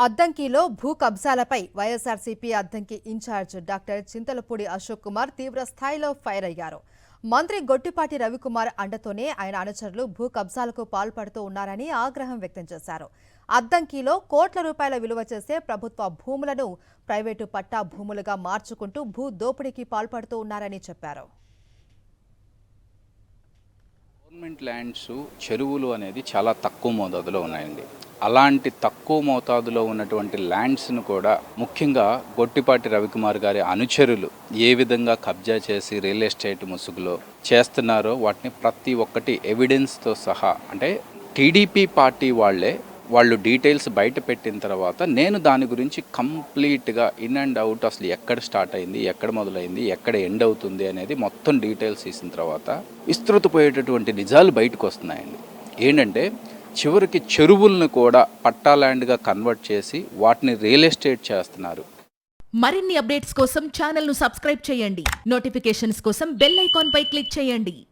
అద్దంకిలో భూ కబ్జాలపై YSRCP Addanki incharge doctor Chintalapudi Ashok Kumar తీవ్ర స్థాయిలో ఫైర్ అయ్యారు. మంత్రి గొట్టిపాటి రవికుమార్ అండతోనే ఆయన అనుచరులు భూ కబ్జాలకు పాల్పడుతూ ఉన్నారని ఆగ్రహం వ్యక్తం చేశారు. అద్దంకిలో కోట్ల రూపాయల విలువ చేసే ప్రభుత్వ భూములను ప్రైవేటు పట్టా భూములుగా మార్చుకుంటూ భూ దోపిడీకి పాల్పడుతూ ఉన్నారని చెప్పారు. గవర్నమెంట్ ల్యాండ్స్ చెరువులు అనేది చాలా తక్కువ మోతాదులో ఉన్నాయండి. అలాంటి తక్కువ మోతాదులో ఉన్నటువంటి ల్యాండ్స్ను కూడా ముఖ్యంగా గొట్టిపాటి రవికుమార్ గారి అనుచరులు ఏ విధంగా కబ్జా చేసి రియల్ ఎస్టేట్ ముసుగులో చేస్తున్నారో వాటిని ప్రతి ఒక్కటి ఎవిడెన్స్తో సహా అంటే టీడీపీ పార్టీ వాళ్ళు డీటెయిల్స్ బయట పెట్టిన తర్వాత నేను దాని గురించి కంప్లీట్గా ఇన్ అండ్ అవుట్ అసలు ఎక్కడ స్టార్ట్ అయింది, ఎక్కడ మొదలైంది, ఎక్కడ ఎండ్ అవుతుంది అనేది మొత్తం డీటెయిల్స్ ఇచ్చిన తర్వాత విస్తృతపోయేటటువంటి నిజాలు బయటకు వస్తున్నాయండి. ఏంటంటే చివరికి చెరువులను కూడా పట్టా ల్యాండ్గా కన్వర్ట్ చేసి వాటిని రియల్ ఎస్టేట్ చేస్తున్నారు. మరిన్ని అప్డేట్స్ కోసం ఛానల్ను సబ్స్క్రైబ్ చేయండి. నోటిఫికేషన్స్ కోసం బెల్ ఐకాన్ పై క్లిక్ చేయండి.